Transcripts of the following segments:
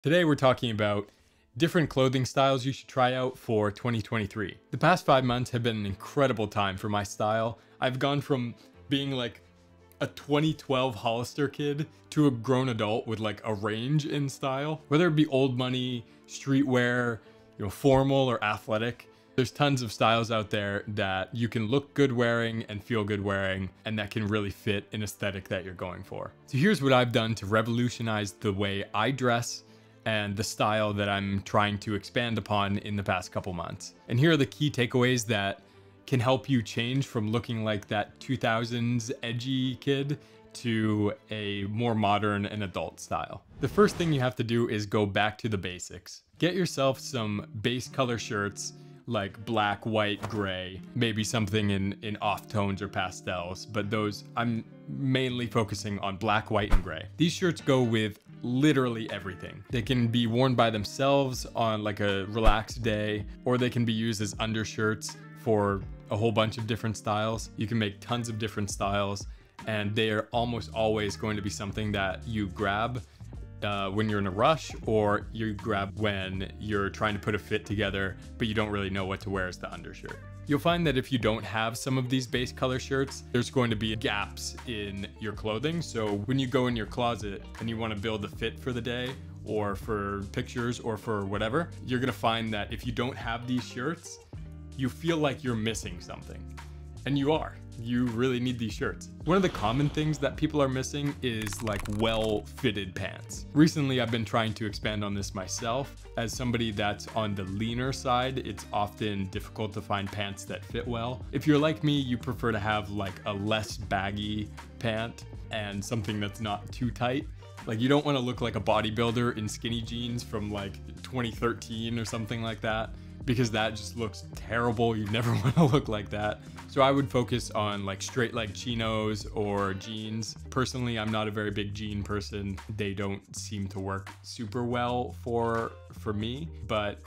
Today we're talking about different clothing styles you should try out for 2023. The past 5 months have been an incredible time for my style. I've gone from being like a 2012 Hollister kid to a grown adult with like a range in style. Whether it be old money, streetwear, formal or athletic. There's tons of styles out there that you can look good wearing and feel good wearing, and that can really fit an aesthetic that you're going for. So here's what I've done to revolutionize the way I dress and the style that I'm trying to expand upon in the past couple months. And here are the key takeaways that can help you change from looking like that 2000s edgy kid to a more modern and adult style. The first thing you have to do is go back to the basics. Get yourself some base color shirts like black, white, gray, maybe something in off tones or pastels, but those I'm mainly focusing on black, white, and gray. These shirts go with literally everything. They can be worn by themselves on like a relaxed day, or they can be used as undershirts for a whole bunch of different styles. You can make tons of different styles, and they are almost always going to be something that you grab when you're in a rush, or you grab when you're trying to put a fit together, but you don't really know what to wear as the undershirt. You'll find that if you don't have some of these base color shirts, there's going to be gaps in your clothing. So when you go in your closet and you want to build a fit for the day, or for pictures, or for whatever, you're gonna find that if you don't have these shirts, you feel like you're missing something. And you are. You really need these shirts. One of the common things that people are missing is like well-fitted pants. Recently, I've been trying to expand on this myself. As somebody that's on the leaner side, it's often difficult to find pants that fit well. If you're like me, you prefer to have like a less baggy pant and something that's not too tight. Like, you don't want to look like a bodybuilder in skinny jeans from like 2013 or something like that, because that just looks terrible. You never want to look like that. So I would focus on like straight leg chinos or jeans. Personally, I'm not a very big jean person. They don't seem to work super well for me, but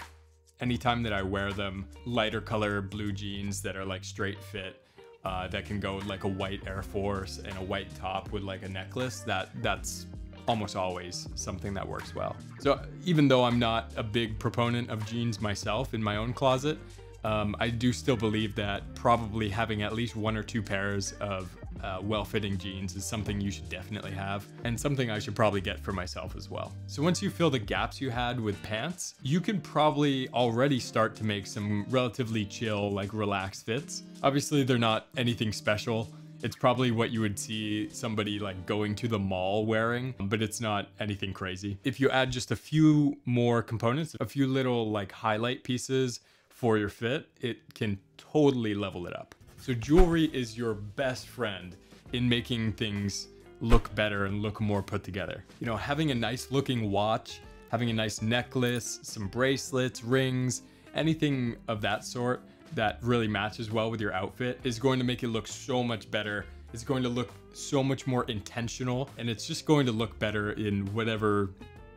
anytime that I wear them, lighter color blue jeans that are like straight fit, that can go with like a white Air Force and a white top with like a necklace, that's almost always something that works well. So even though I'm not a big proponent of jeans myself in my own closet, I do still believe that probably having at least 1 or 2 pairs of well-fitting jeans is something you should definitely have, and something I should probably get for myself as well. So once you fill the gaps you had with pants, you can probably already start to make some relatively chill, like relaxed fits. Obviously, they're not anything special. It's probably what you would see somebody like going to the mall wearing, but it's not anything crazy. If you add just a few more components, a few little like highlight pieces for your fit, it can totally level it up. So jewelry is your best friend in making things look better and look more put together. Having a nice looking watch, having a nice necklace, some bracelets, rings, anything of that sort that really matches well with your outfit is going to make it look so much better. It's going to look so much more intentional, and it's just going to look better in whatever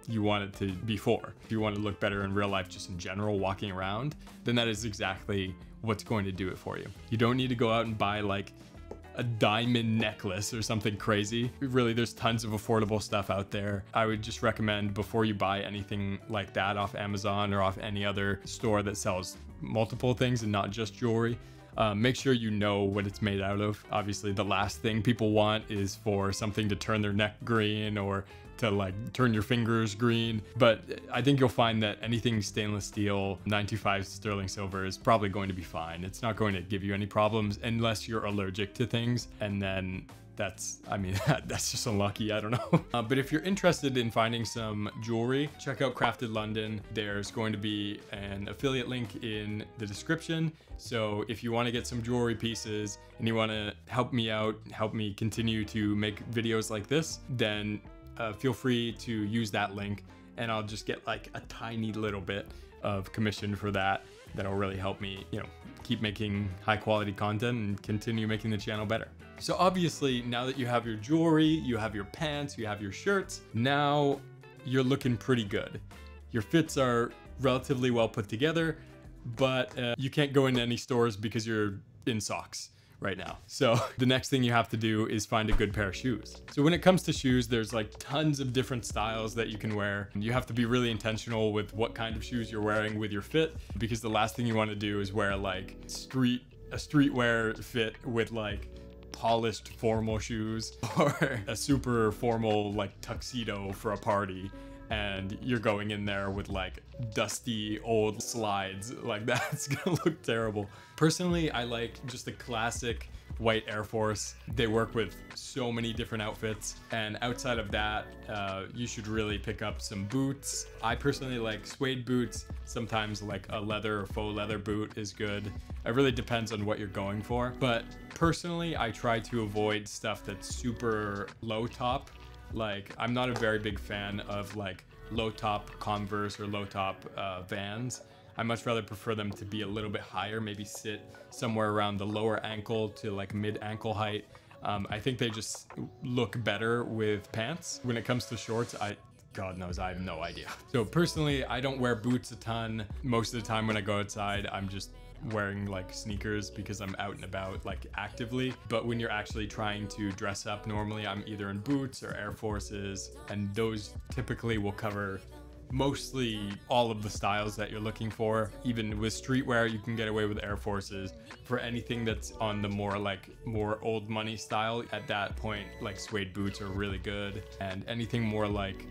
you want it to be for. If you want to look better in real life, just in general, walking around, then that is exactly what's going to do it for you. You don't need to go out and buy like a diamond necklace or something crazy. Really, there's tons of affordable stuff out there. I would just recommend, before you buy anything like that off Amazon or off any other store that sells multiple things and not just jewelry, make sure you know what it's made out of. Obviously, the last thing people want is for something to turn their neck green or to like turn your fingers green. But I think you'll find that anything stainless steel, 925 sterling silver is probably going to be fine. It's not going to give you any problems unless you're allergic to things, and then that's just unlucky. I don't know. But if you're interested in finding some jewelry, check out Crafted London. There's going to be an affiliate link in the description. So if you want to get some jewelry pieces and you want to help me out, help me continue to make videos like this, then feel free to use that link, and I'll just get like a tiny little bit of commission for that. That'll really help me, keep making high quality content and continue making the channel better. So obviously, now that you have your jewelry, you have your pants, you have your shirts, now you're looking pretty good. Your fits are relatively well put together, but you can't go into any stores because you're in socks, right now. So the next thing you have to do is find a good pair of shoes. So when it comes to shoes, there's like tons of different styles that you can wear. You have to be really intentional with what kind of shoes you're wearing with your fit, because the last thing you want to do is wear like a streetwear fit with like polished formal shoes, or a super formal like tuxedo for a party, and you're going in there with like dusty old slides. Like, that's gonna look terrible. Personally, I like just a classic white Air Force. They work with so many different outfits, and outside of that, you should really pick up some boots. I personally like suede boots. Sometimes like a leather or faux leather boot is good. It really depends on what you're going for, but personally I try to avoid stuff that's super low top. Like, I'm not a very big fan of like low top Converse or low top Vans. I much rather prefer them to be a little bit higher, maybe sit somewhere around the lower ankle to like mid ankle height. I think they just look better with pants. When it comes to shorts, God knows, I have no idea. So personally, I don't wear boots a ton. Most of the time when I go outside, I'm just wearing like sneakers because I'm out and about like actively. But when you're actually trying to dress up, normally I'm either in boots or Air Forces, and those typically will cover mostly all of the styles that you're looking for. Even with streetwear, you can get away with Air Forces. For anything that's on the more old money style, at that point, like suede boots are really good. And anything more like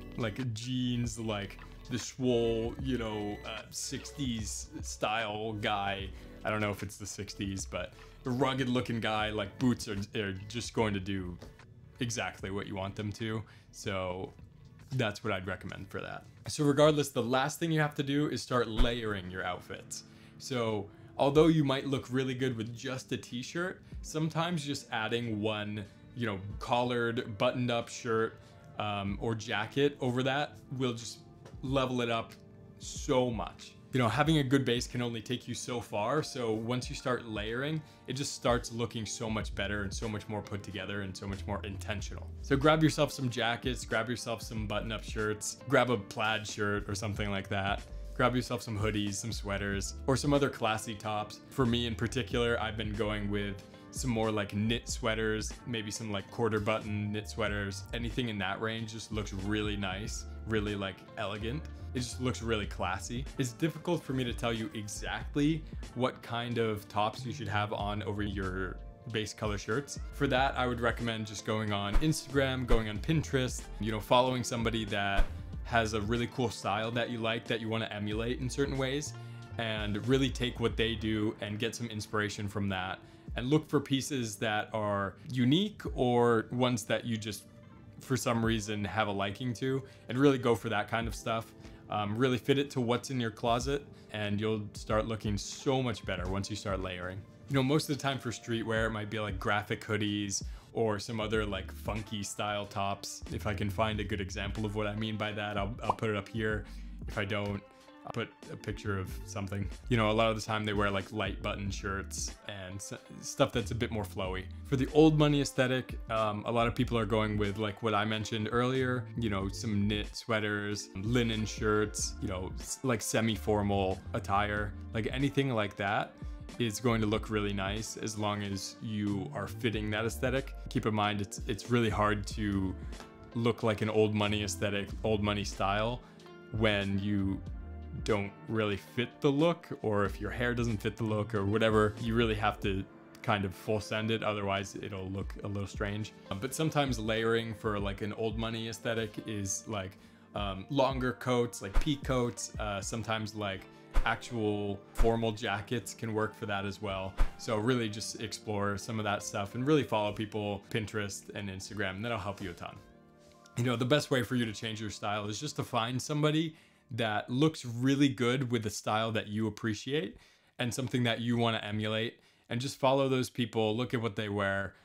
jeans, like the swole, you know, 60s style guy. I don't know if it's the 60s, but the rugged looking guy, like boots are just going to do exactly what you want them to. So that's what I'd recommend for that. So regardless, the last thing you have to do is start layering your outfits. So although you might look really good with just a t-shirt, sometimes just adding one, you know, collared, buttoned up shirt or jacket over that will just level it up so much. You know, having a good base can only take you so far. So once you start layering, it just starts looking so much better and so much more put together and so much more intentional. So grab yourself some jackets, grab yourself some button-up shirts, grab a plaid shirt or something like that. Grab yourself some hoodies, some sweaters, or some other classy tops. For me in particular, I've been going with some more like knit sweaters, maybe some like quarter button knit sweaters. Anything in that range just looks really nice, really like elegant. It just looks really classy. It's difficult for me to tell you exactly what kind of tops you should have on over your base color shirts. For that, I would recommend just going on Instagram, going on Pinterest, you know, following somebody that has a really cool style that you like, that you want to emulate in certain ways, and really take what they do and get some inspiration from that, and look for pieces that are unique or ones that you just for some reason have a liking to, and really go for that kind of stuff. Really fit it to what's in your closet, and you'll start looking so much better once you start layering. You know, most of the time for streetwear, it might be like graphic hoodies or some other like funky style tops. If I can find a good example of what I mean by that, I'll put it up here. If I don't, I'll put a picture of something. You know, a lot of the time they wear like light button shirts and stuff that's a bit more flowy. For the old money aesthetic, a lot of people are going with like what I mentioned earlier, you know, some knit sweaters, linen shirts, you know, like semi-formal attire, like anything like that is going to look really nice as long as you are fitting that aesthetic. Keep in mind, it's really hard to look like an old money aesthetic, old money style when you don't really fit the look, or if your hair doesn't fit the look or whatever. You really have to kind of full send it, otherwise it'll look a little strange. But sometimes layering for like an old money aesthetic is like longer coats, like peak coats, sometimes like actual formal jackets can work for that as well. So really just explore some of that stuff and really follow people, Pinterest and Instagram. That'll help you a ton. You know, the best way for you to change your style is just to find somebody that looks really good with a style that you appreciate and something that you want to emulate, and just follow those people, look at what they wear,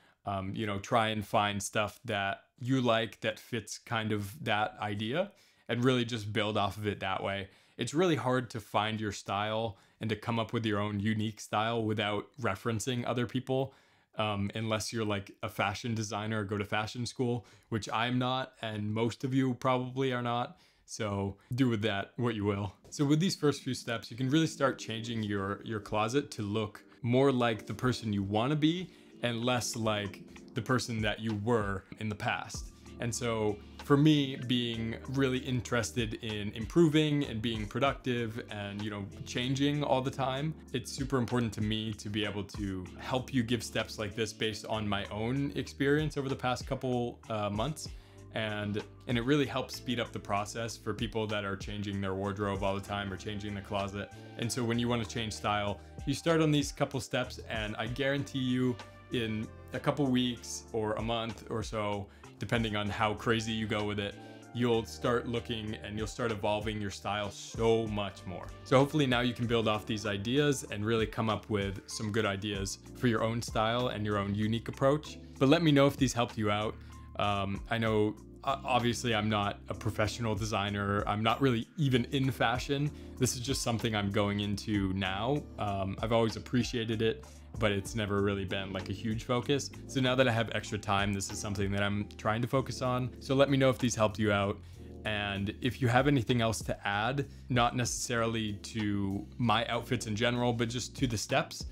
you know, try and find stuff that you like that fits kind of that idea, and really just build off of it that way. It's really hard to find your style and to come up with your own unique style without referencing other people, unless you're like a fashion designer or go to fashion school, which I'm not, and most of you probably are not. So do with that what you will. So with these first few steps, you can really start changing your closet to look more like the person you want to be, and less like the person that you were in the past. And so for me, being really interested in improving and being productive and, you know, changing all the time, it's super important to me to be able to help you give steps like this based on my own experience over the past couple months. And it really helps speed up the process for people that are changing their wardrobe all the time or changing the closet. And so when you want to change style, you start on these couple steps, and I guarantee you in a couple weeks or a month or so, depending on how crazy you go with it, you'll start looking and you'll start evolving your style so much more. So hopefully now you can build off these ideas and really come up with some good ideas for your own style and your own unique approach. But let me know if these helped you out. I know obviously I'm not a professional designer. I'm not really even in fashion. This is just something I'm going into now. I've always appreciated it, but it's never really been like a huge focus. So now that I have extra time, this is something that I'm trying to focus on. So let me know if these helped you out. And if you have anything else to add, not necessarily to my outfits in general, but just to the steps,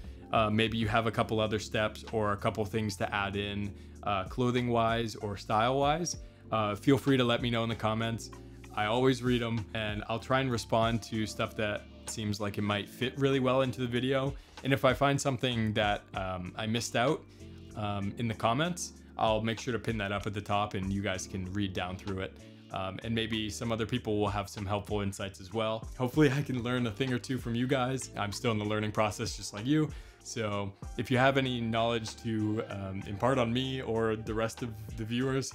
maybe you have a couple other steps or a couple things to add in clothing wise or style wise, feel free to let me know in the comments. I always read them, and I'll try and respond to stuff that seems like it might fit really well into the video. And if I find something that I missed out in the comments, I'll make sure to pin that up at the top and you guys can read down through it. And maybe some other people will have some helpful insights as well. Hopefully I can learn a thing or two from you guys. I'm still in the learning process just like you. So if you have any knowledge to impart on me or the rest of the viewers,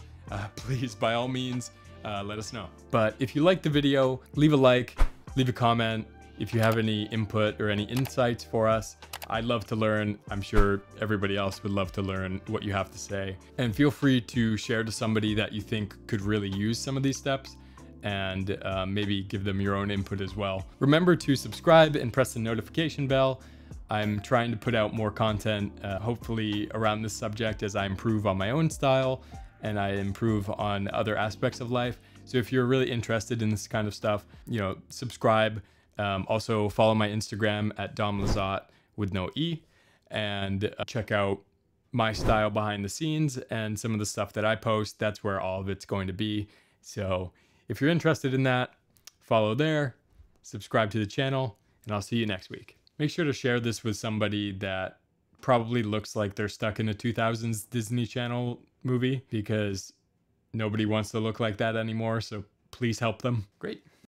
please, by all means, let us know. But if you liked the video, leave a like, leave a comment. If you have any input or any insights for us, I'd love to learn. I'm sure everybody else would love to learn what you have to say. And feel free to share to somebody that you think could really use some of these steps, and maybe give them your own input as well. Remember to subscribe and press the notification bell. I'm trying to put out more content, hopefully around this subject, as I improve on my own style and I improve on other aspects of life. So if you're really interested in this kind of stuff, you know, subscribe. Also follow my Instagram at Dom Lizotte with no E, and check out my style behind the scenes and some of the stuff that I post. That's where all of it's going to be. So if you're interested in that, follow there, subscribe to the channel, and I'll see you next week. Make sure to share this with somebody that probably looks like they're stuck in a 2000s Disney Channel movie, because nobody wants to look like that anymore. So please help them. Great.